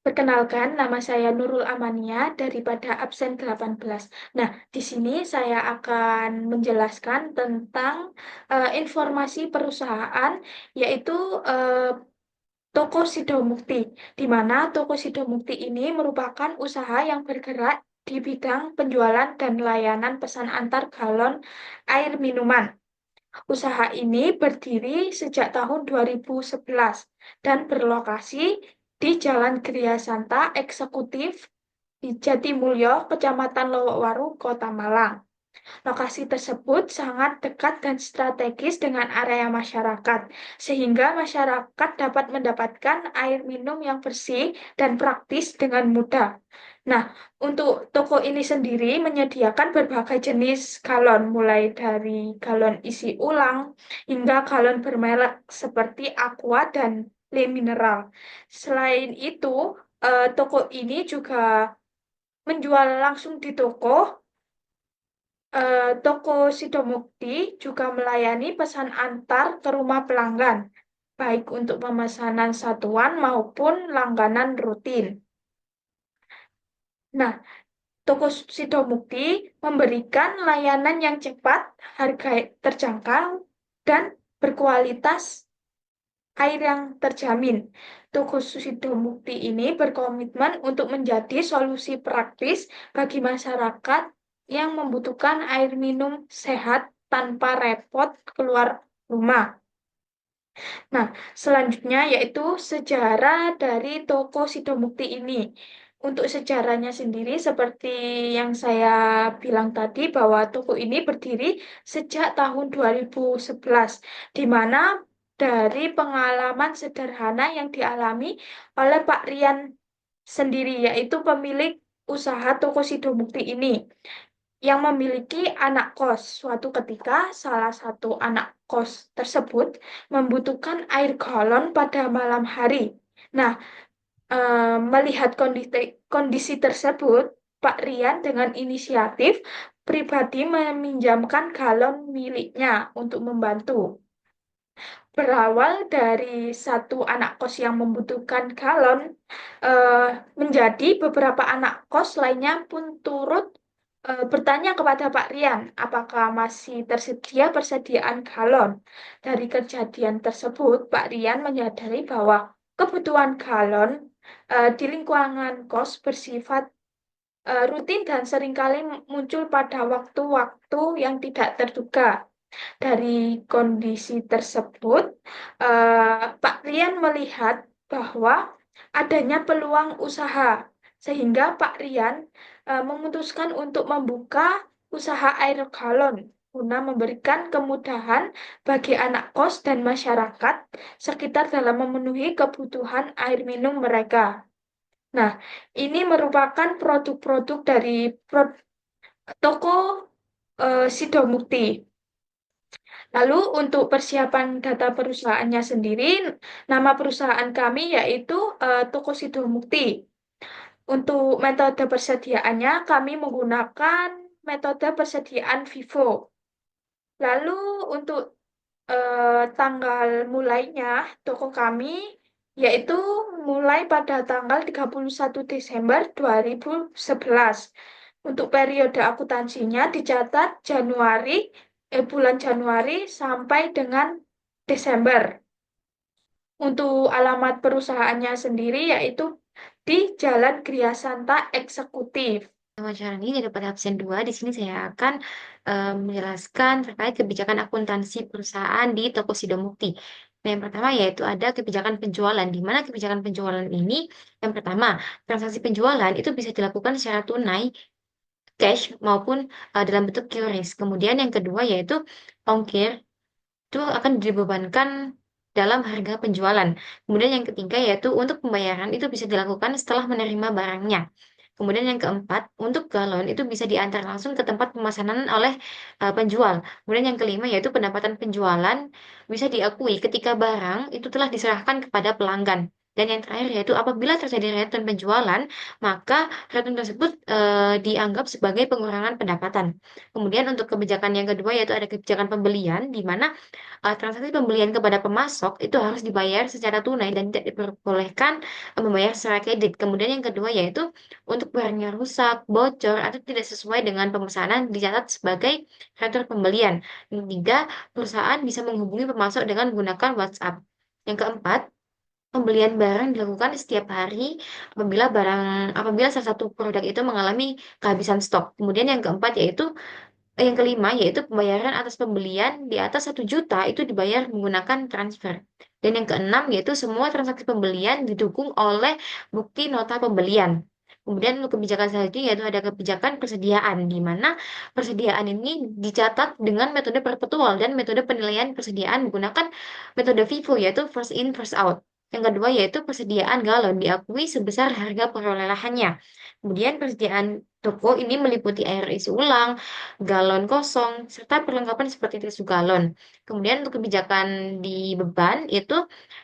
Perkenalkan, nama saya Nurul Amania daripada absen 18. Nah, di sini saya akan menjelaskan tentang informasi perusahaan, yaitu eh, Toko Sidomukti, di mana Toko Sidomukti ini merupakan usaha yang bergerak di bidang penjualan dan layanan pesan antar galon air minuman. Usaha ini berdiri sejak tahun 2011 dan berlokasi di Jalan Gria Santa Eksekutif di Jatimulyo, Kecamatan Lowokwaru, Kota Malang. Lokasi tersebut sangat dekat dan strategis dengan area masyarakat, sehingga masyarakat dapat mendapatkan air minum yang bersih dan praktis dengan mudah. Nah, untuk toko ini sendiri menyediakan berbagai jenis galon, mulai dari galon isi ulang hingga galon bermerek seperti Aqua dan Le Mineral. Selain itu, toko ini juga menjual langsung di toko. Toko Sidomukti juga melayani pesan antar ke rumah pelanggan, baik untuk pemesanan satuan maupun langganan rutin. Nah, Toko Sidomukti memberikan layanan yang cepat, harga terjangkau, dan berkualitas air yang terjamin. Toko Sidomukti ini berkomitmen untuk menjadi solusi praktis bagi masyarakat yang membutuhkan air minum sehat tanpa repot keluar rumah. Nah, selanjutnya yaitu sejarah dari toko Sidomukti ini. Untuk sejarahnya sendiri, seperti yang saya bilang tadi, bahwa toko ini berdiri sejak tahun 2011, di mana dari pengalaman sederhana yang dialami oleh Pak Rian sendiri, yaitu pemilik usaha toko Sidomukti ini yang memiliki anak kos. Suatu ketika, salah satu anak kos tersebut membutuhkan air galon pada malam hari. Nah, melihat kondisi tersebut, Pak Rian dengan inisiatif pribadi meminjamkan galon miliknya untuk membantu. Berawal dari satu anak kos yang membutuhkan galon, eh, menjadi beberapa anak kos lainnya pun turut bertanya kepada Pak Rian, apakah masih tersedia persediaan galon. Dari kejadian tersebut, Pak Rian menyadari bahwa kebutuhan galon di lingkungan kos bersifat rutin dan seringkali muncul pada waktu-waktu yang tidak terduga. Dari kondisi tersebut, Pak Rian melihat bahwa adanya peluang usaha, sehingga Pak Rian memutuskan untuk membuka usaha air galon guna memberikan kemudahan bagi anak kos dan masyarakat sekitar dalam memenuhi kebutuhan air minum mereka. Nah, ini merupakan produk-produk dari toko Sidomukti. Lalu untuk persiapan data perusahaannya sendiri, nama perusahaan kami yaitu Toko Sidomukti. Untuk metode persediaannya, kami menggunakan metode persediaan Vivo. Lalu untuk tanggal mulainya, toko kami yaitu mulai pada tanggal 31 Desember 2011. Untuk periode akuntansinya dicatat bulan Januari sampai dengan Desember. Untuk alamat perusahaannya sendiri yaitu di Jalan Gria Santa Eksekutif. Wawancara ini daripada absen 2, di sini saya akan menjelaskan terkait kebijakan akuntansi perusahaan di toko Sidomukti. Nah, yang pertama yaitu ada kebijakan penjualan, di mana kebijakan penjualan ini, yang pertama, transaksi penjualan itu bisa dilakukan secara tunai, cash, maupun dalam bentuk QRIS. Kemudian yang kedua yaitu ongkir, itu akan dibebankan dalam harga penjualan. Kemudian yang ketiga yaitu untuk pembayaran itu bisa dilakukan setelah menerima barangnya. Kemudian yang keempat, untuk galon itu bisa diantar langsung ke tempat pemesanan oleh penjual. Kemudian yang kelima yaitu pendapatan penjualan bisa diakui ketika barang itu telah diserahkan kepada pelanggan. Dan yang terakhir yaitu apabila terjadi return penjualan, maka return tersebut dianggap sebagai pengurangan pendapatan. Kemudian untuk kebijakan yang kedua yaitu ada kebijakan pembelian, di mana transaksi pembelian kepada pemasok itu harus dibayar secara tunai dan tidak diperbolehkan membayar secara kredit. Kemudian yang kedua yaitu untuk barang yang rusak, bocor, atau tidak sesuai dengan pemesanan dicatat sebagai retur pembelian. Yang ketiga, perusahaan bisa menghubungi pemasok dengan menggunakan WhatsApp. Yang keempat, pembelian barang dilakukan setiap hari apabila salah satu produk itu mengalami kehabisan stok. Kemudian yang keempat yaitu yang kelima yaitu pembayaran atas pembelian di atas 1 juta itu dibayar menggunakan transfer. Dan yang keenam yaitu semua transaksi pembelian didukung oleh bukti nota pembelian. Kemudian untuk kebijakan selanjutnya yaitu ada kebijakan persediaan, di mana persediaan ini dicatat dengan metode perpetual dan metode penilaian persediaan menggunakan metode FIFO yaitu first in first out. Yang kedua yaitu persediaan galon diakui sebesar harga perolehannya. Kemudian persediaan toko ini meliputi air isi ulang, galon kosong, serta perlengkapan seperti tisu galon. Kemudian untuk kebijakan di beban itu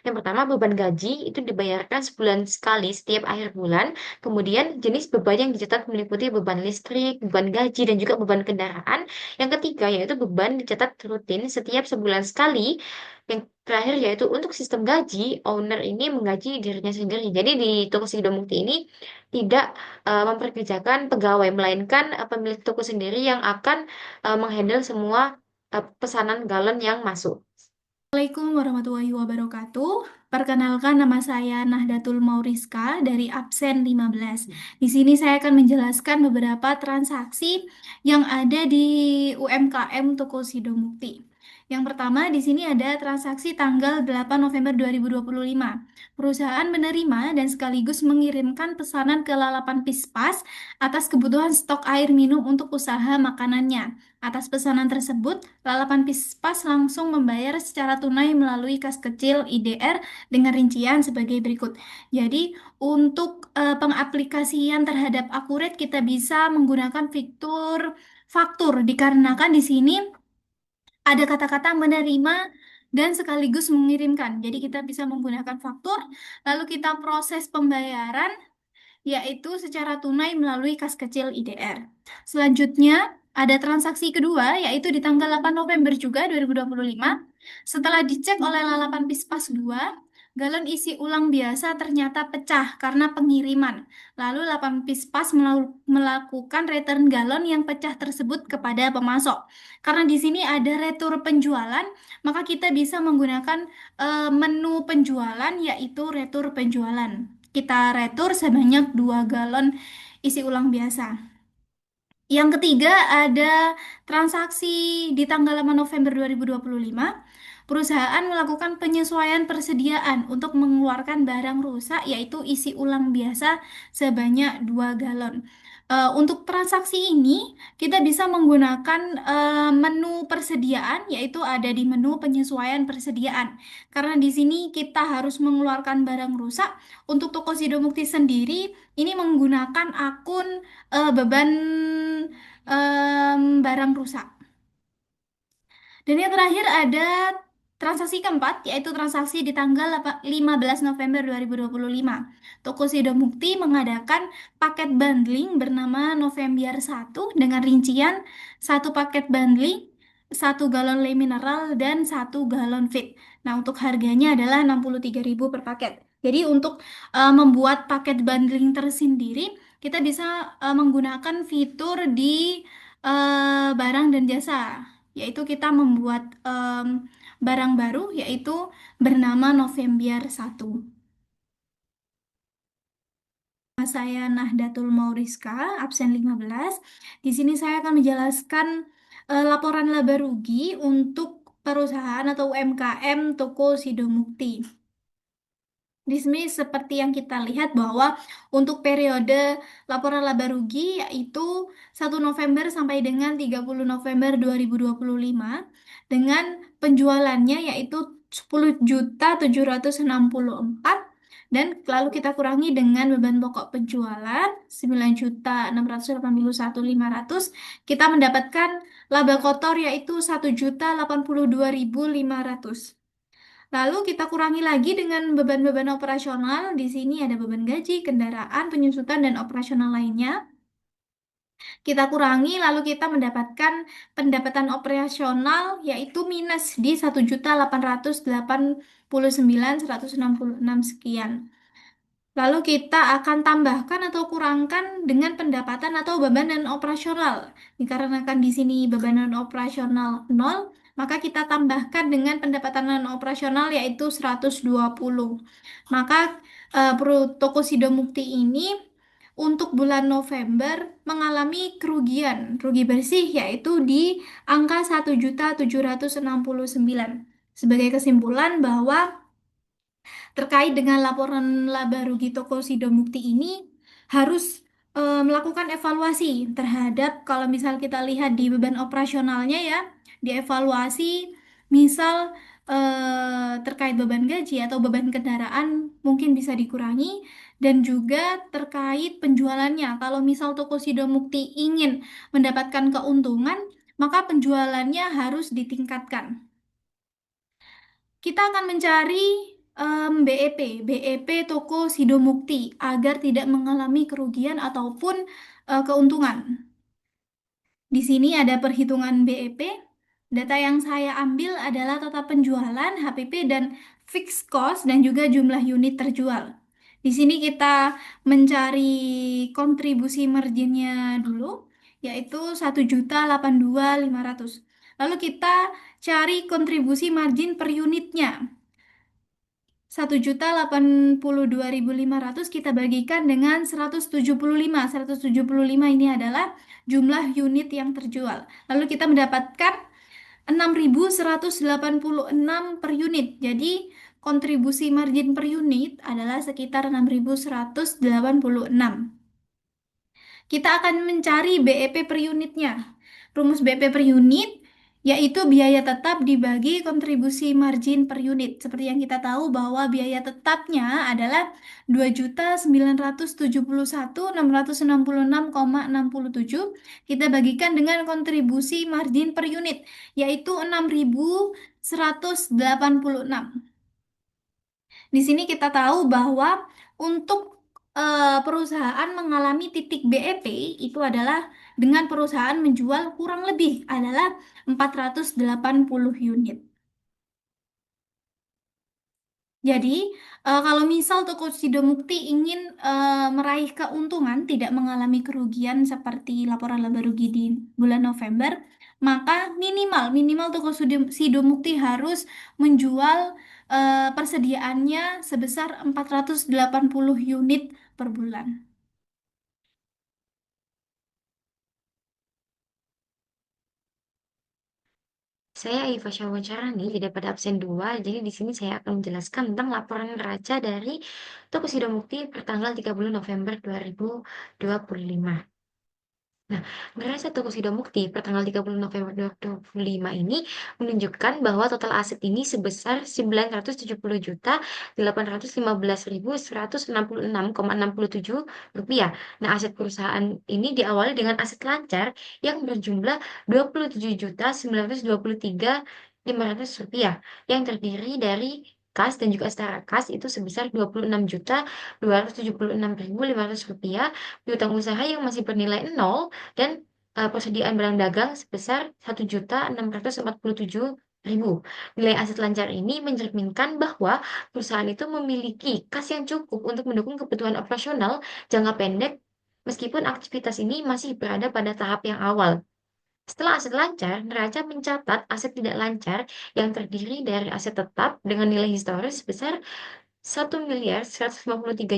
yang pertama beban gaji itu dibayarkan sebulan sekali setiap akhir bulan. Kemudian jenis beban yang dicatat meliputi beban listrik, beban gaji, dan juga beban kendaraan. Yang ketiga yaitu beban dicatat rutin setiap sebulan sekali. Yang terakhir yaitu untuk sistem gaji, owner ini menggaji dirinya sendiri. Jadi di toko Sido Mukti ini tidak memperkerjakan pegawai, melainkan pemilik toko sendiri yang akan menghandle semua pesanan galon yang masuk. Assalamualaikum warahmatullahi wabarakatuh. Perkenalkan nama saya Nahdlatul Mauriska dari absen 15. Di sini saya akan menjelaskan beberapa transaksi yang ada di UMKM Toko Sidomukti. Yang pertama di sini ada transaksi tanggal 8 November 2025. Perusahaan menerima dan sekaligus mengirimkan pesanan ke Lalapan Pispas atas kebutuhan stok air minum untuk usaha makanannya. Atas pesanan tersebut, Lalapan Pispas langsung membayar secara tunai melalui kas kecil IDR dengan rincian sebagai berikut. Jadi, untuk pengaplikasian terhadap akurat kita bisa menggunakan fitur faktur dikarenakan di sini ada kata-kata menerima dan sekaligus mengirimkan. Jadi kita bisa menggunakan faktur, lalu kita proses pembayaran yaitu secara tunai melalui kas kecil IDR. Selanjutnya, ada transaksi kedua, yaitu di tanggal 8 November juga 2025. Setelah dicek oleh Lalapan Pispas 2, galon isi ulang biasa ternyata pecah karena pengiriman. Lalu Lalapan Pispas melakukan return galon yang pecah tersebut kepada pemasok. Karena di sini ada retur penjualan, maka kita bisa menggunakan menu penjualan, yaitu retur penjualan. Kita retur sebanyak 2 galon isi ulang biasa. Yang ketiga ada transaksi di tanggal 8 November 2025. Perusahaan melakukan penyesuaian persediaan untuk mengeluarkan barang rusak yaitu isi ulang biasa sebanyak 2 galon. Untuk transaksi ini kita bisa menggunakan menu persediaan yaitu ada di menu penyesuaian persediaan. Karena di sini kita harus mengeluarkan barang rusak. Untuk toko Sidomukti sendiri ini menggunakan akun beban barang rusak. Dan yang terakhir ada transaksi keempat, yaitu transaksi di tanggal 15 November 2025. Toko Sidomukti mengadakan paket bundling bernama November 1 dengan rincian satu paket bundling, 1 galon le mineral, dan 1 galon fit. Nah, untuk harganya adalah 63.000 per paket. Jadi untuk membuat paket bundling tersendiri, kita bisa menggunakan fitur di barang dan jasa, yaitu kita membuat barang baru yaitu bernama November 1. Saya Nahdlatul Mauriska, absen 15. Di sini saya akan menjelaskan laporan laba rugi untuk perusahaan atau UMKM Toko Sidomukti. Di sini seperti yang kita lihat bahwa untuk periode laporan laba rugi yaitu 1 November sampai dengan 30 November 2025 dengan penjualannya yaitu 10.764 dan lalu kita kurangi dengan beban pokok penjualan 9.681.500, kita mendapatkan laba kotor yaitu 1.082.500. Lalu kita kurangi lagi dengan beban-beban operasional. Di sini ada beban gaji, kendaraan, penyusutan, dan operasional lainnya. Kita kurangi, lalu kita mendapatkan pendapatan operasional yaitu minus di 1.889.166 sekian. Lalu kita akan tambahkan atau kurangkan dengan pendapatan atau beban operasional. Dikarenakan di sini beban operasional nol, maka kita tambahkan dengan pendapatan operasional yaitu 120. Maka Toko Sidomukti ini untuk bulan November mengalami kerugian, rugi bersih yaitu di angka 1.769. Sebagai kesimpulan bahwa terkait dengan laporan laba rugi toko Sidomukti ini harus melakukan evaluasi terhadap kalau misal kita lihat di beban operasionalnya ya, dievaluasi misal terkait beban gaji atau beban kendaraan mungkin bisa dikurangi dan juga terkait penjualannya. Kalau misal toko Sidomukti ingin mendapatkan keuntungan, maka penjualannya harus ditingkatkan. Kita akan mencari BEP toko Sidomukti agar tidak mengalami kerugian ataupun keuntungan. Di sini ada perhitungan BEP. Data yang saya ambil adalah total penjualan, HPP, dan fixed cost, dan juga jumlah unit terjual. Di sini kita mencari kontribusi marginnya dulu, yaitu 1.082.500. Lalu kita cari kontribusi margin per unitnya. 1.082.500 kita bagikan dengan 175. 175 ini adalah jumlah unit yang terjual. Lalu kita mendapatkan 6.186 per unit. Jadi kontribusi margin per unit adalah sekitar 6.186. Kita akan mencari BEP per unitnya. Rumus BEP per unit yaitu biaya tetap dibagi kontribusi margin per unit. Seperti yang kita tahu bahwa biaya tetapnya adalah 2.971.666,67. Kita bagikan dengan kontribusi margin per unit yaitu 6.186. Di sini kita tahu bahwa untuk perusahaan mengalami titik BEP itu adalah dengan perusahaan menjual kurang lebih adalah 480 unit. Jadi, kalau misal toko Sidomukti ingin meraih keuntungan, tidak mengalami kerugian seperti laporan laba rugi di bulan November, maka minimal toko Sidomukti harus menjual persediaannya sebesar 480 unit per bulan. Saya Iva Syahwacarani, tidak pada absen 2. Jadi di sini saya akan menjelaskan tentang laporan neraca dari Toko Sidomukti per tanggal 30 November 2025. Nah, neraca toko Sidomukti per tanggal 30 November 2025 ini menunjukkan bahwa total aset ini sebesar 970.815.166,67 rupiah. Nah, aset perusahaan ini diawali dengan aset lancar yang berjumlah 27.923.500 rupiah yang terdiri dari kas dan juga setara kas itu sebesar 26.276.500 rupiah, piutang usaha yang masih bernilai nol, dan persediaan barang dagang sebesar 1.647.000. Nilai aset lancar ini mencerminkan bahwa perusahaan itu memiliki kas yang cukup untuk mendukung kebutuhan operasional jangka pendek meskipun aktivitas ini masih berada pada tahap yang awal. Setelah aset lancar, neraca mencatat aset tidak lancar yang terdiri dari aset tetap dengan nilai historis sebesar 1.153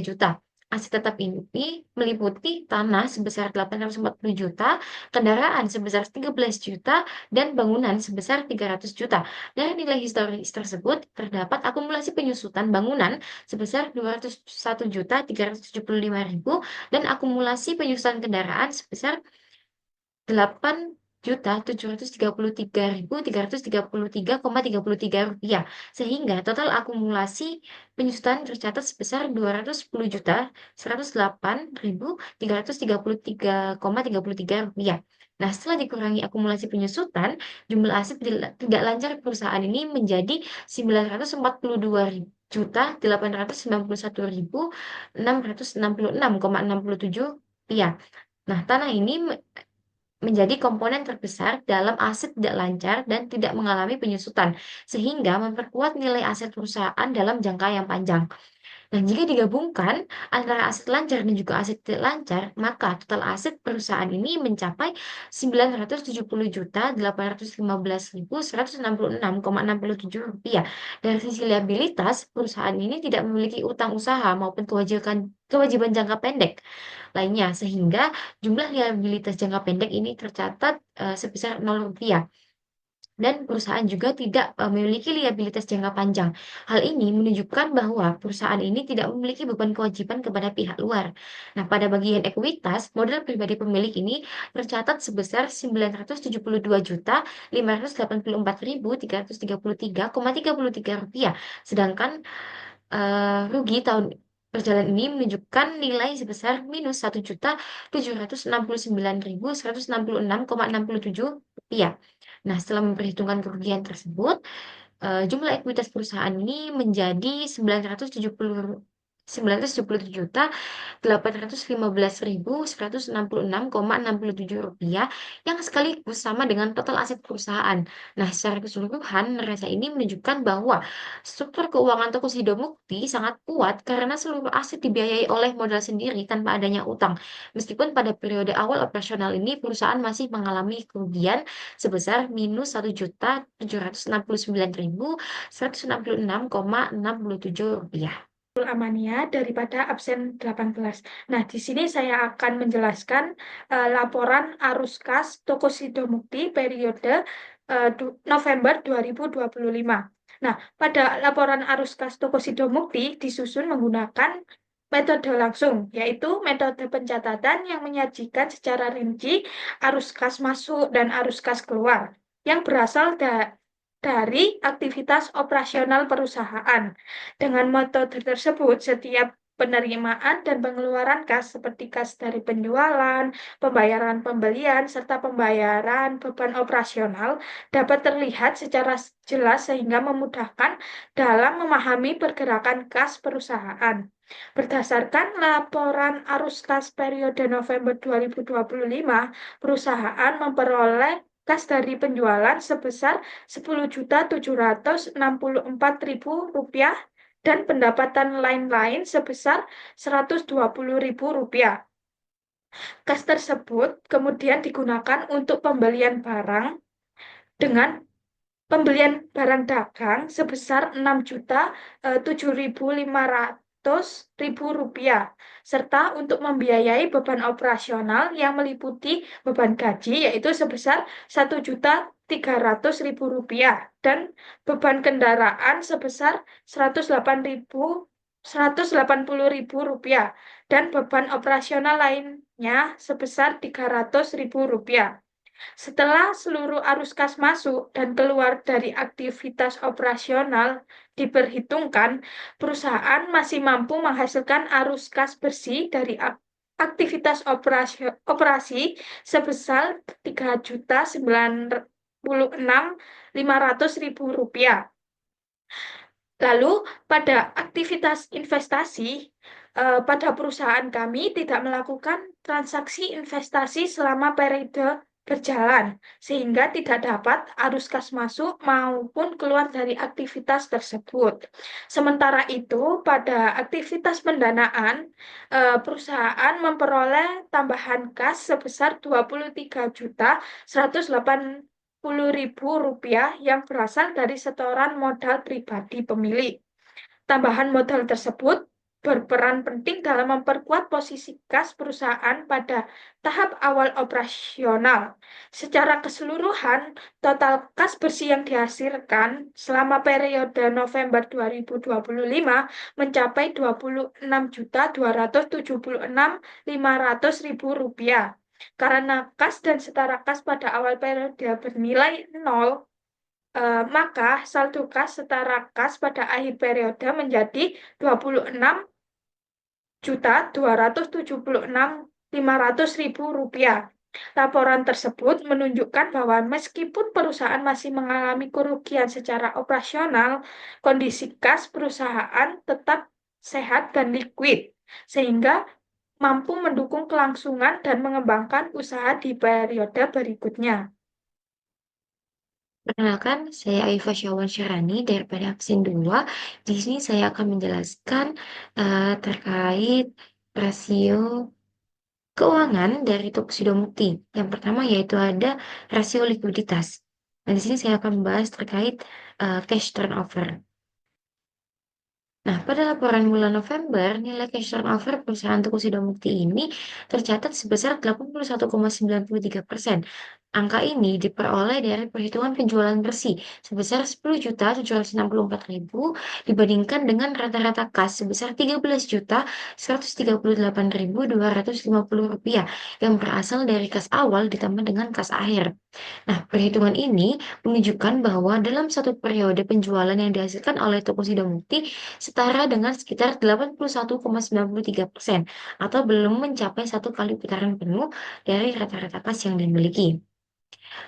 juta. Aset tetap ini meliputi tanah sebesar 840 juta, kendaraan sebesar 13 juta, dan bangunan sebesar 300 juta. Dari nilai historis tersebut, terdapat akumulasi penyusutan bangunan sebesar 201.375.000 dan akumulasi penyusutan kendaraan sebesar 8.733.333,33 rupiah, sehingga total akumulasi penyusutan tercatat sebesar 210.108.333,33 rupiah. Nah, setelah dikurangi akumulasi penyusutan, jumlah aset tidak lancar perusahaan ini menjadi 942.891.666,67 rupiah. Nah, tanah ini menjadi komponen terbesar dalam aset tidak lancar dan tidak mengalami penyusutan, sehingga memperkuat nilai aset perusahaan dalam jangka yang panjang. Dan jika digabungkan antara aset lancar dan juga aset tidak lancar, maka total aset perusahaan ini mencapai 970.815.166,67 rupiah. Dari sisi liabilitas, perusahaan ini tidak memiliki utang usaha maupun kewajiban jangka pendek lainnya, sehingga jumlah liabilitas jangka pendek ini tercatat sebesar 0 rupiah. Dan perusahaan juga tidak memiliki liabilitas jangka panjang. Hal ini menunjukkan bahwa perusahaan ini tidak memiliki beban kewajiban kepada pihak luar. Nah, pada bagian ekuitas, modal pribadi pemilik ini tercatat sebesar 972.584.333,33 rupiah. Sedangkan rugi tahun berjalan ini menunjukkan nilai sebesar minus 1.769.167 rupiah. Nah, setelah memperhitungkan kerugian tersebut, jumlah ekuitas perusahaan ini menjadi 977 rupiah yang sekaligus sama dengan total aset perusahaan. Nah, secara keseluruhan, neraca ini menunjukkan bahwa struktur keuangan toko Sidomukti sangat kuat karena seluruh aset dibiayai oleh modal sendiri tanpa adanya utang. Meskipun pada periode awal operasional ini perusahaan masih mengalami kerugian sebesar minus 1.769.167 rupiah. Amania daripada absen 18. Nah, di sini saya akan menjelaskan laporan arus kas toko Sidomukti periode November 2025. Nah, pada laporan arus kas toko Sidomukti disusun menggunakan metode langsung, yaitu metode pencatatan yang menyajikan secara rinci arus kas masuk dan arus kas keluar yang berasal dari aktivitas operasional perusahaan. Dengan metode tersebut, setiap penerimaan dan pengeluaran kas seperti kas dari penjualan, pembayaran pembelian, serta pembayaran beban operasional dapat terlihat secara jelas sehingga memudahkan dalam memahami pergerakan kas perusahaan. Berdasarkan laporan arus kas periode November 2025, perusahaan memperoleh kas dari penjualan sebesar 10.764.000 rupiah dan pendapatan lain-lain sebesar 120.000 rupiah. Kas tersebut kemudian digunakan untuk pembelian barang dengan pembelian barang dagang sebesar 6.007.500.000 rupiah, serta untuk membiayai beban operasional yang meliputi beban gaji yaitu sebesar 1.300.000 rupiah dan beban kendaraan sebesar 180.000 rupiah dan beban operasional lainnya sebesar 300.000 rupiah. Setelah seluruh arus kas masuk dan keluar dari aktivitas operasional diperhitungkan, perusahaan masih mampu menghasilkan arus kas bersih dari aktivitas operasi sebesar 3.096.500.000 rupiah. Lalu pada aktivitas investasi, pada perusahaan kami tidak melakukan transaksi investasi selama periode berjalan, sehingga tidak dapat arus kas masuk maupun keluar dari aktivitas tersebut. Sementara itu, pada aktivitas pendanaan, perusahaan memperoleh tambahan kas sebesar 23.180.000 rupiah yang berasal dari setoran modal pribadi pemilik. Tambahan modal tersebut berperan penting dalam memperkuat posisi kas perusahaan pada tahap awal operasional. Secara keseluruhan, total kas bersih yang dihasilkan selama periode November 2025 mencapai 26.276.500.000 rupiah. Karena kas dan setara kas pada awal periode bernilai 0, maka saldo kas setara kas pada akhir periode menjadi 26.276.500.000 rupiah. Laporan tersebut menunjukkan bahwa meskipun perusahaan masih mengalami kerugian secara operasional, kondisi kas perusahaan tetap sehat dan likuid, sehingga mampu mendukung kelangsungan dan mengembangkan usaha di periode berikutnya. Perkenalkan, saya Aifa Syawan Syarani daripada absen 2. Di sini saya akan menjelaskan terkait rasio keuangan dari Tuxedo Mukti. Yang pertama yaitu ada rasio likuiditas. Nah, di sini saya akan membahas terkait cash turnover. Nah, pada laporan bulan November, nilai cash turnover perusahaan Tokopedia Mukti ini tercatat sebesar 81,93%. Angka ini diperoleh dari perhitungan penjualan bersih sebesar 10.764.000 dibandingkan dengan rata-rata kas sebesar 13.138.250 rupiah yang berasal dari kas awal ditambah dengan kas akhir. Nah, perhitungan ini menunjukkan bahwa dalam satu periode penjualan yang dihasilkan oleh Tokopedia Mukti setara dengan sekitar 81,93% atau belum mencapai satu kali putaran penuh dari rata-rata kas yang dimiliki.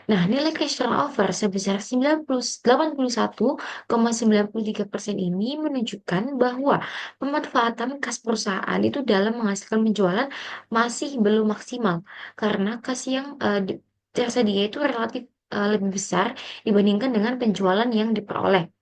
Nah, nilai cash turnover sebesar 81,93% ini menunjukkan bahwa pemanfaatan kas perusahaan itu dalam menghasilkan penjualan masih belum maksimal karena kas yang tersedia itu relatif lebih besar dibandingkan dengan penjualan yang diperoleh.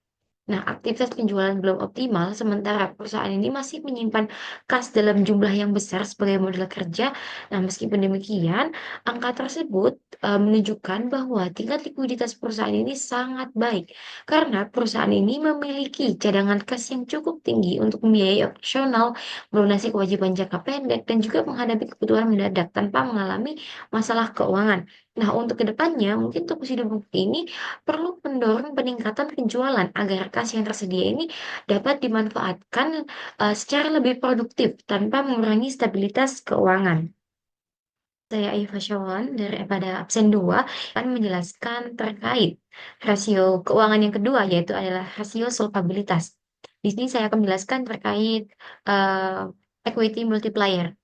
Nah, aktivitas penjualan belum optimal, sementara perusahaan ini masih menyimpan kas dalam jumlah yang besar sebagai modal kerja. Nah, meskipun demikian, angka tersebut menunjukkan bahwa tingkat likuiditas perusahaan ini sangat baik karena perusahaan ini memiliki cadangan kas yang cukup tinggi untuk membiayai operasional, melunasi kewajiban jangka pendek, dan juga menghadapi kebutuhan mendadak tanpa mengalami masalah keuangan. Nah, untuk kedepannya, mungkin Tokopedia Bukti ini perlu mendorong peningkatan penjualan agar kas yang tersedia ini dapat dimanfaatkan secara lebih produktif tanpa mengurangi stabilitas keuangan. Saya Aifa Syawan daripada absen 2 akan menjelaskan terkait rasio keuangan yang kedua yaitu adalah rasio solvabilitas. Di sini saya akan menjelaskan terkait eh, equity multiplier.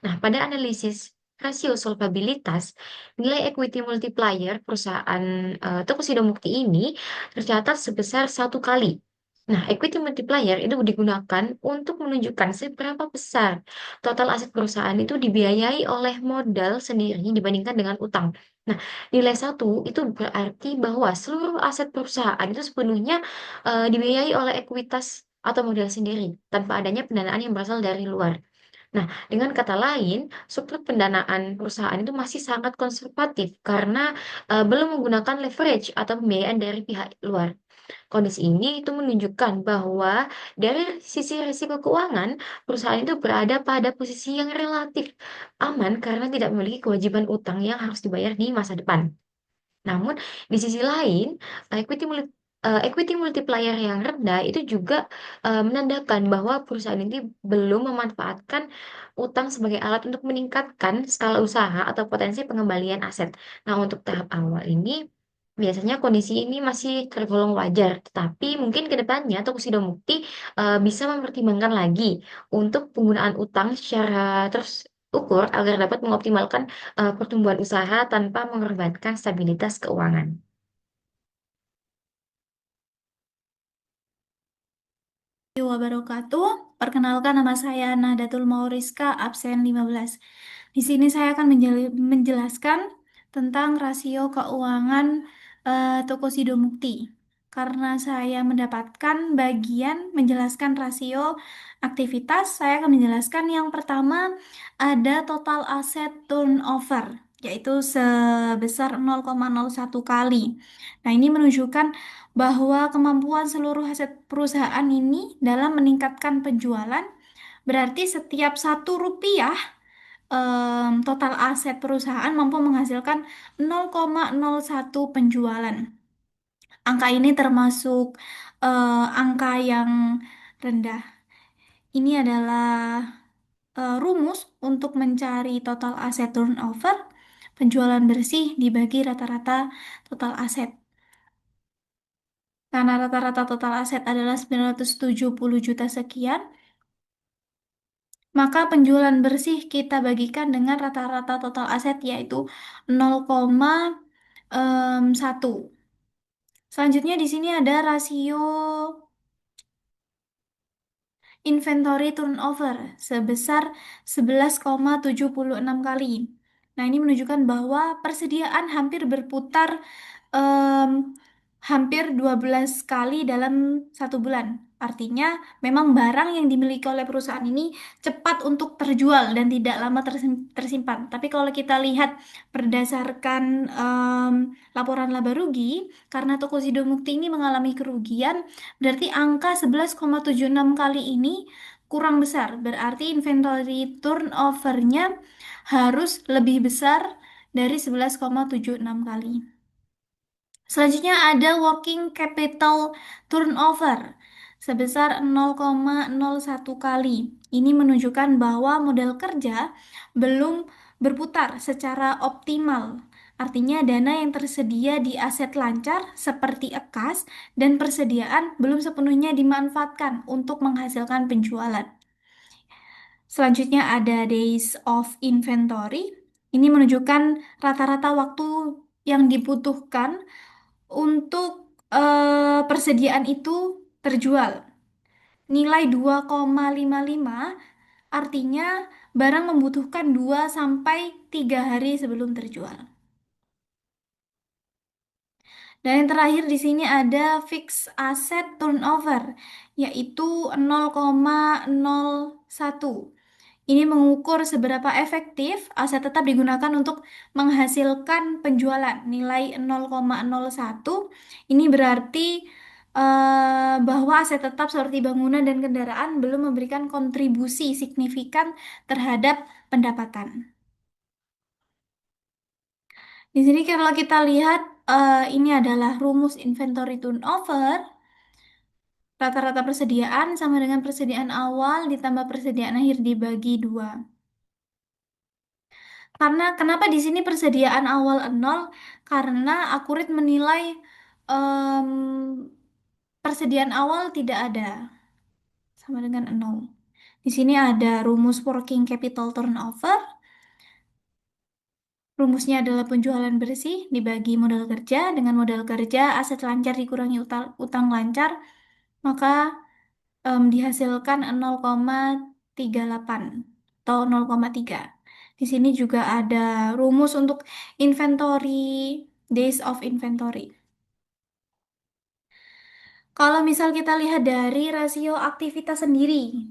Nah, pada analisis rasio solvabilitas, nilai equity multiplier perusahaan Tokopedia Mukti ini tercatat sebesar 1 kali. Nah, equity multiplier itu digunakan untuk menunjukkan seberapa besar total aset perusahaan itu dibiayai oleh modal sendiri dibandingkan dengan utang. Nah, nilai 1 itu berarti bahwa seluruh aset perusahaan itu sepenuhnya dibiayai oleh ekuitas atau modal sendiri tanpa adanya pendanaan yang berasal dari luar. Nah, dengan kata lain, struktur pendanaan perusahaan itu masih sangat konservatif karena belum menggunakan leverage atau pembiayaan dari pihak luar. Kondisi ini itu menunjukkan bahwa dari sisi risiko keuangan, perusahaan itu berada pada posisi yang relatif aman karena tidak memiliki kewajiban utang yang harus dibayar di masa depan. Namun, di sisi lain, equity multiplier yang rendah itu juga menandakan bahwa perusahaan ini belum memanfaatkan utang sebagai alat untuk meningkatkan skala usaha atau potensi pengembalian aset. Nah, untuk tahap awal ini, biasanya kondisi ini masih tergolong wajar, tetapi mungkin ke depannya Tokusido Mukti bisa mempertimbangkan lagi untuk penggunaan utang secara terus ukur agar dapat mengoptimalkan pertumbuhan usaha tanpa mengorbankan stabilitas keuangan. Wabarakatuh. Perkenalkan nama saya Nahdlatul Mauriska, absen 15. Di sini saya akan menjelaskan tentang rasio keuangan Tokopedia Mukti. Karena saya mendapatkan bagian menjelaskan rasio aktivitas, saya akan menjelaskan yang pertama ada total aset turnover, yaitu sebesar 0,01 kali. Nah, ini menunjukkan bahwa kemampuan seluruh aset perusahaan ini dalam meningkatkan penjualan berarti setiap 1 rupiah total aset perusahaan mampu menghasilkan 0,01 penjualan. Angka ini termasuk angka yang rendah. Ini adalah rumus untuk mencari total aset turnover. Penjualan bersih dibagi rata-rata total aset. Karena rata-rata total aset adalah 970 juta sekian, Maka penjualan bersih kita bagikan dengan rata-rata total aset yaitu 0,1. Selanjutnya di sini ada rasio inventory turnover sebesar 11,76 kali. Nah, ini menunjukkan bahwa persediaan hampir berputar em, hampir 12 kali dalam 1 bulan. Artinya, memang barang yang dimiliki oleh perusahaan ini cepat untuk terjual dan tidak lama tersimpan. Tapi kalau kita lihat berdasarkan laporan laba rugi, karena toko Sidomukti ini mengalami kerugian, berarti angka 11,76 kali ini kurang besar. Berarti inventory turnover-nya harus lebih besar dari 11,76 kali. Selanjutnya ada working capital turnover sebesar 0,01 kali. Ini menunjukkan bahwa modal kerja belum berputar secara optimal. Artinya dana yang tersedia di aset lancar seperti ekas dan persediaan belum sepenuhnya dimanfaatkan untuk menghasilkan penjualan. Selanjutnya ada days of inventory. Ini menunjukkan rata-rata waktu yang dibutuhkan untuk persediaan itu terjual. Nilai 2,55 artinya barang membutuhkan 2 sampai 3 hari sebelum terjual. Dan yang terakhir di sini ada fixed asset turnover yaitu 0,01. Ini mengukur seberapa efektif aset tetap digunakan untuk menghasilkan penjualan. Nilai 0,01 ini berarti bahwa aset tetap seperti bangunan dan kendaraan belum memberikan kontribusi signifikan terhadap pendapatan. Di sini kalau kita lihat ini adalah rumus inventory turnover. Rata-rata persediaan sama dengan persediaan awal ditambah persediaan akhir dibagi 2. Karena kenapa di sini persediaan awal 0? Karena akurat menilai em, persediaan awal tidak ada sama dengan 0. Di sini ada rumus working capital turnover. Rumusnya adalah penjualan bersih dibagi modal kerja dengan modal kerja aset lancar dikurangi utang lancar maka dihasilkan 0,38 atau 0,3. Di sini juga ada rumus untuk inventory, days of inventory. Kalau misal kita lihat dari rasio aktivitas sendiri,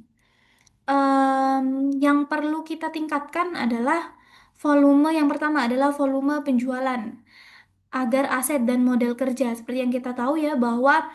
yang perlu kita tingkatkan adalah volume yang pertama adalah volume penjualan agar aset dan model kerja. Seperti yang kita tahu ya bahwa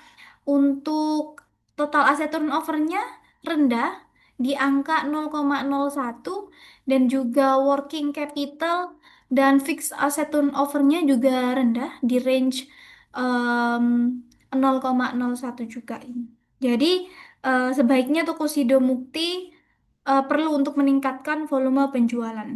untuk total aset turnover-nya rendah di angka 0,01 dan juga working capital dan fixed asset turnover-nya juga rendah di range em, 0,01 juga ini. Jadi sebaiknya toko Sidomukti perlu untuk meningkatkan volume penjualan.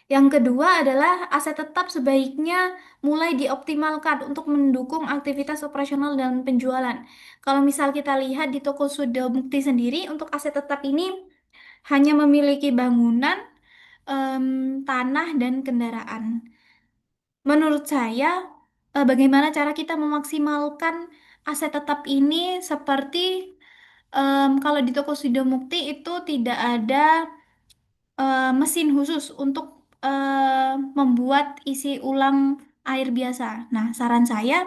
Yang kedua adalah aset tetap sebaiknya mulai dioptimalkan untuk mendukung aktivitas operasional dan penjualan. Kalau misal kita lihat di toko Sudomukti sendiri, untuk aset tetap ini hanya memiliki bangunan, tanah, dan kendaraan. Menurut saya, bagaimana cara kita memaksimalkan aset tetap ini seperti kalau di toko Sudomukti itu tidak ada mesin khusus untuk membuat isi ulang air biasa. Nah, saran saya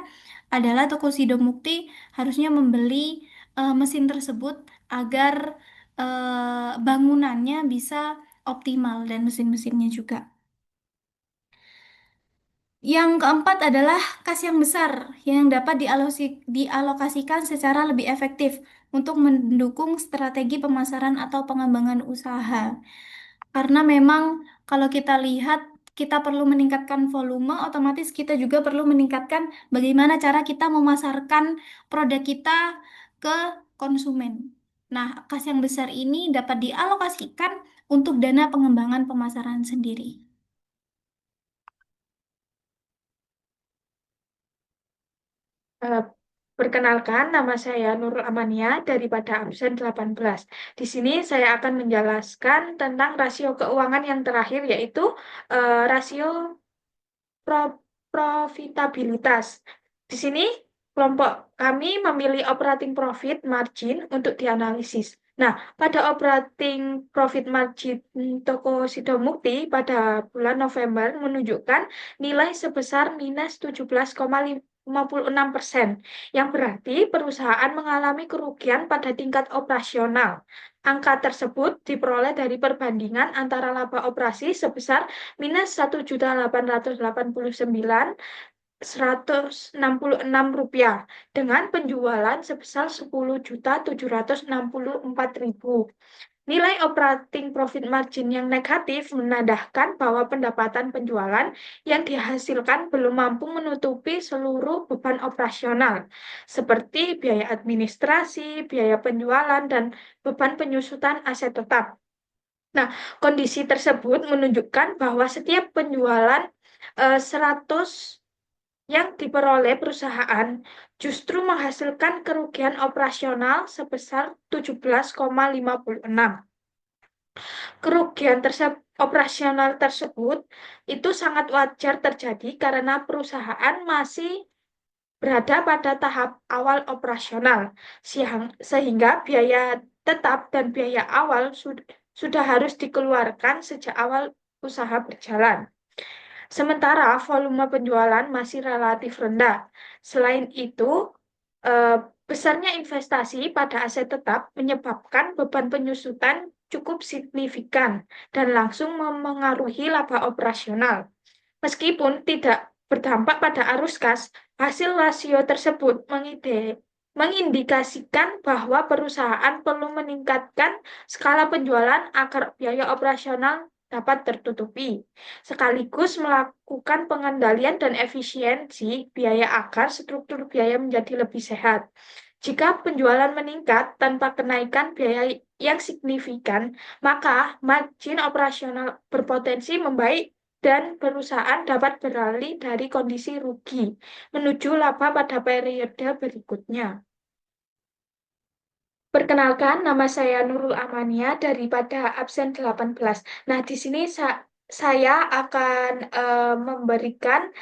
adalah toko Sidomukti harusnya membeli mesin tersebut agar bangunannya bisa optimal dan mesin-mesinnya juga. Yang keempat adalah kas yang besar yang dapat dialokasikan secara lebih efektif untuk mendukung strategi pemasaran atau pengembangan usaha. Karena memang kalau kita lihat kita perlu meningkatkan volume, otomatis kita juga perlu meningkatkan bagaimana cara kita memasarkan produk kita ke konsumen. Nah, kas yang besar ini dapat dialokasikan untuk dana pengembangan pemasaran sendiri. Eh, Perkenalkan, nama saya Nurul Amania daripada absen 18. Di sini saya akan menjelaskan tentang rasio keuangan yang terakhir, yaitu rasio pro- profitabilitas. Di sini kelompok kami memilih operating profit margin untuk dianalisis. Nah, pada operating profit margin toko Sidomukti pada bulan November menunjukkan nilai sebesar minus 17,56%, yang berarti perusahaan mengalami kerugian pada tingkat operasional. Angka tersebut diperoleh dari perbandingan antara laba operasi sebesar minus 1.889.166 rupiah dengan penjualan sebesar 10.764.000. Nilai operating profit margin yang negatif menandakan bahwa pendapatan penjualan yang dihasilkan belum mampu menutupi seluruh beban operasional, seperti biaya administrasi, biaya penjualan, dan beban penyusutan aset tetap. Nah, kondisi tersebut menunjukkan bahwa setiap penjualan 100 yang diperoleh perusahaan justru menghasilkan kerugian operasional sebesar 17,56. Kerugian operasional tersebut itu sangat wajar terjadi karena perusahaan masih berada pada tahap awal operasional, sehingga biaya tetap dan biaya awal sudah harus dikeluarkan sejak awal usaha berjalan. Sementara volume penjualan masih relatif rendah. Selain itu, eh, besarnya investasi pada aset tetap menyebabkan beban penyusutan cukup signifikan dan langsung memengaruhi laba operasional. Meskipun tidak berdampak pada arus kas, hasil rasio tersebut mengindikasikan bahwa perusahaan perlu meningkatkan skala penjualan agar biaya operasional dapat tertutupi, sekaligus melakukan pengendalian dan efisiensi biaya agar struktur biaya menjadi lebih sehat. Jika penjualan meningkat tanpa kenaikan biaya yang signifikan, maka margin operasional berpotensi membaik dan perusahaan dapat beralih dari kondisi rugi menuju laba pada periode berikutnya. Perkenalkan, nama saya Nurul Amania daripada absen 18. Nah, di sini saya akan memberikan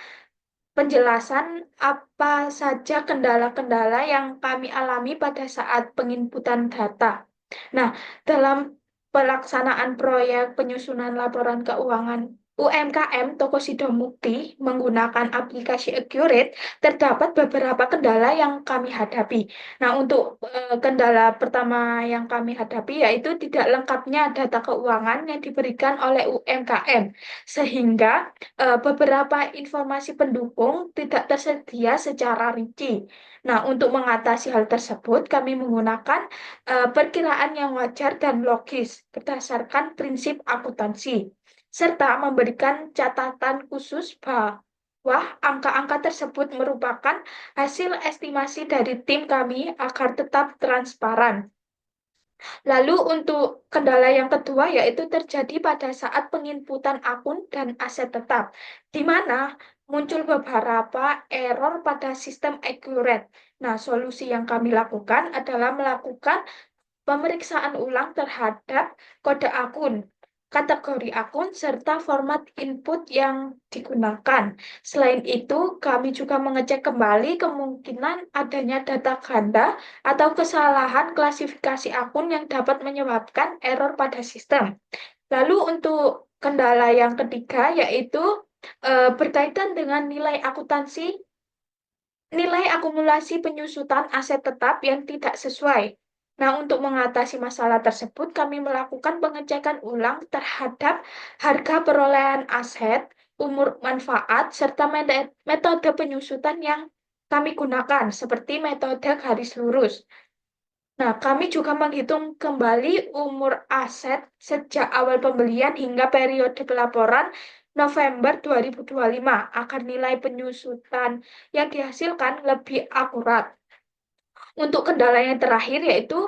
penjelasan apa saja kendala-kendala yang kami alami pada saat penginputan data. Nah, dalam pelaksanaan proyek penyusunan laporan keuangan UMKM Toko Sidomukti menggunakan aplikasi Accurate, terdapat beberapa kendala yang kami hadapi. Nah, untuk kendala pertama yang kami hadapi yaitu tidak lengkapnya data keuangan yang diberikan oleh UMKM, sehingga beberapa informasi pendukung tidak tersedia secara rinci. Nah, untuk mengatasi hal tersebut, kami menggunakan perkiraan yang wajar dan logis berdasarkan prinsip akuntansi, serta memberikan catatan khusus bahwa angka-angka tersebut merupakan hasil estimasi dari tim kami agar tetap transparan. Lalu untuk kendala yang kedua yaitu terjadi pada saat penginputan akun dan aset tetap, di mana muncul beberapa error pada sistem Accurate. Nah, solusi yang kami lakukan adalah melakukan pemeriksaan ulang terhadap kode akun, kategori akun, serta format input yang digunakan. Selain itu, kami juga mengecek kembali kemungkinan adanya data ganda atau kesalahan klasifikasi akun yang dapat menyebabkan error pada sistem. Lalu untuk kendala yang ketiga yaitu berkaitan dengan nilai akumulasi penyusutan aset tetap yang tidak sesuai. Nah, untuk mengatasi masalah tersebut, kami melakukan pengecekan ulang terhadap harga perolehan aset, umur manfaat, serta metode penyusutan yang kami gunakan, seperti metode garis lurus. Nah, kami juga menghitung kembali umur aset sejak awal pembelian hingga periode pelaporan November 2025 agar nilai penyusutan yang dihasilkan lebih akurat. Untuk kendala yang terakhir yaitu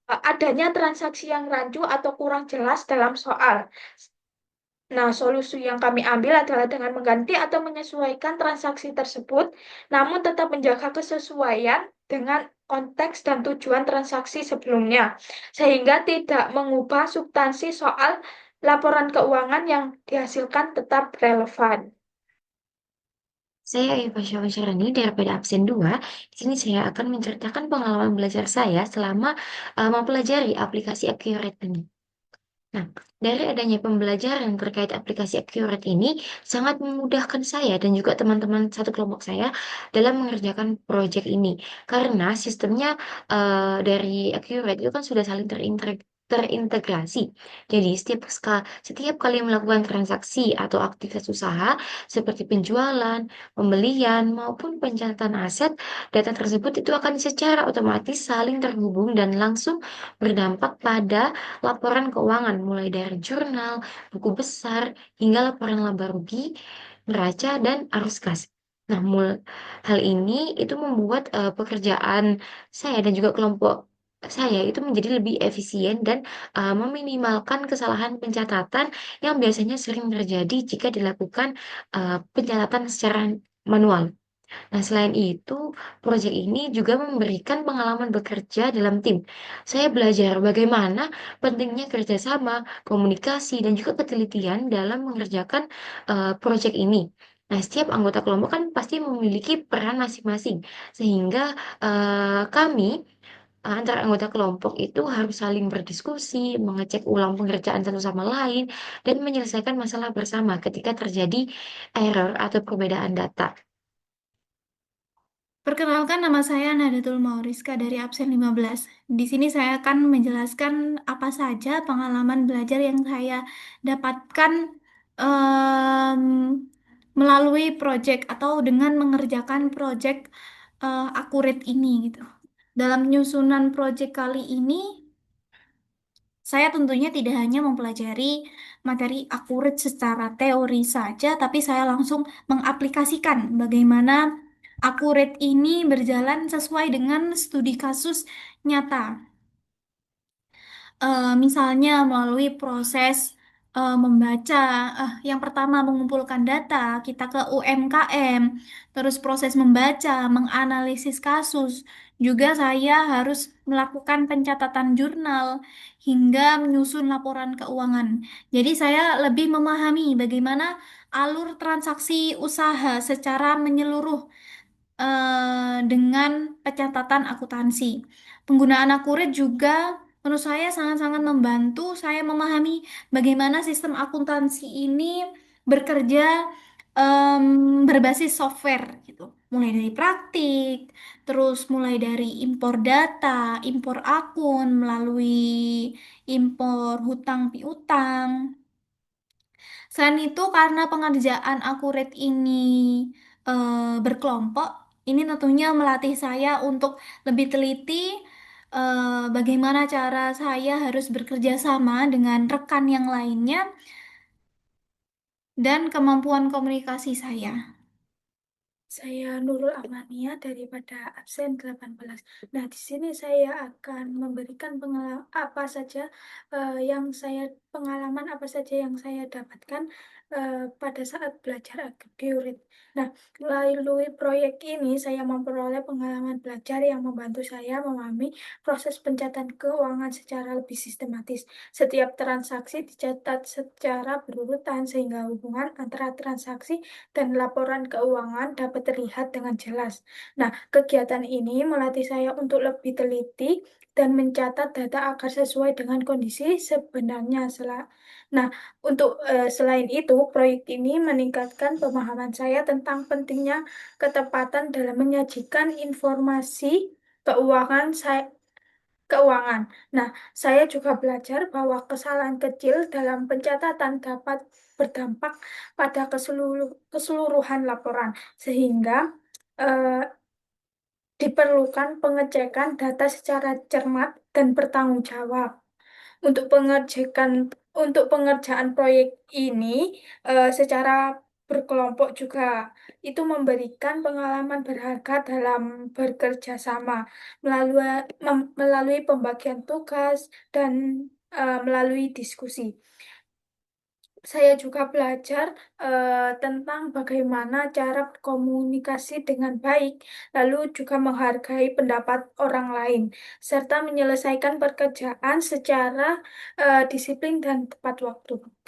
adanya transaksi yang rancu atau kurang jelas dalam soal. Nah, solusi yang kami ambil adalah dengan mengganti atau menyesuaikan transaksi tersebut, namun tetap menjaga kesesuaian dengan konteks dan tujuan transaksi sebelumnya, sehingga tidak mengubah substansi soal laporan keuangan yang dihasilkan tetap relevan. Saya Eva Syarani daripada absen 2. Di sini saya akan menceritakan pengalaman belajar saya selama mempelajari aplikasi Accurate ini. Nah, dari adanya pembelajaran terkait aplikasi Accurate ini sangat memudahkan saya dan juga teman-teman satu kelompok saya dalam mengerjakan proyek ini. Karena sistemnya dari Accurate itu kan sudah saling terintegrasi. Jadi setiap kali melakukan transaksi atau aktivitas usaha seperti penjualan, pembelian maupun pencatatan aset, data tersebut itu akan secara otomatis saling terhubung dan langsung berdampak pada laporan keuangan mulai dari jurnal, buku besar, hingga laporan laba rugi, neraca, dan arus kas. Nah, hal ini itu membuat pekerjaan saya dan juga kelompok saya itu menjadi lebih efisien dan meminimalkan kesalahan pencatatan yang biasanya sering terjadi jika dilakukan pencatatan secara manual. Nah, selain itu, proyek ini juga memberikan pengalaman bekerja dalam tim. Saya belajar bagaimana pentingnya kerjasama, komunikasi, dan juga ketelitian dalam mengerjakan proyek ini. Nah, setiap anggota kelompok kan pasti memiliki peran masing-masing, sehingga kami antar anggota kelompok itu harus saling berdiskusi, mengecek ulang pengerjaan satu sama lain, dan menyelesaikan masalah bersama ketika terjadi error atau perbedaan data. Perkenalkan, nama saya Nadatul Mauriska dari absen 15. Di sini saya akan menjelaskan apa saja pengalaman belajar yang saya dapatkan em, melalui proyek atau dengan mengerjakan proyek akurat ini gitu. Dalam penyusunan proyek kali ini, saya tentunya tidak hanya mempelajari materi akurat secara teori saja, tapi saya langsung mengaplikasikan bagaimana akurat ini berjalan sesuai dengan studi kasus nyata. Misalnya melalui proses membaca, yang pertama mengumpulkan data, kita ke UMKM, terus proses membaca, menganalisis kasus, juga saya harus melakukan pencatatan jurnal hingga menyusun laporan keuangan. Jadi saya lebih memahami bagaimana alur transaksi usaha secara menyeluruh dengan pencatatan akuntansi. Penggunaan akurat juga menurut saya sangat-sangat membantu saya memahami bagaimana sistem akuntansi ini bekerja berbasis software gitu. Mulai dari praktik, terus mulai dari impor data, impor akun melalui impor hutang piutang. Selain itu, karena pengerjaan akurat ini berkelompok, ini tentunya melatih saya untuk lebih teliti bagaimana cara saya harus bekerja sama dengan rekan yang lainnya dan kemampuan komunikasi saya. Saya Nurul Amania daripada absen 18. Nah, di sini saya akan memberikan pengalaman apa saja yang saya pengalaman apa saja yang saya dapatkan pada saat belajar Acuret. Nah, melalui proyek ini saya memperoleh pengalaman belajar yang membantu saya memahami proses pencatatan keuangan secara lebih sistematis. Setiap transaksi dicatat secara berurutan sehingga hubungan antara transaksi dan laporan keuangan dapat terlihat dengan jelas. Nah, kegiatan ini melatih saya untuk lebih teliti dan mencatat data agar sesuai dengan kondisi sebenarnya. Nah, untuk selain itu, proyek ini meningkatkan pemahaman saya tentang pentingnya ketepatan dalam menyajikan informasi keuangan keuangan. Nah, saya juga belajar bahwa kesalahan kecil dalam pencatatan dapat berdampak pada keseluruhan laporan, sehingga eh, diperlukan pengecekan data secara cermat dan bertanggung jawab. Untuk pengerjaan proyek ini secara berkelompok juga itu memberikan pengalaman berharga dalam bekerja sama melalui melalui pembagian tugas dan melalui diskusi. Saya juga belajar tentang bagaimana cara berkomunikasi dengan baik, lalu juga menghargai pendapat orang lain, serta menyelesaikan pekerjaan secara disiplin dan tepat waktu.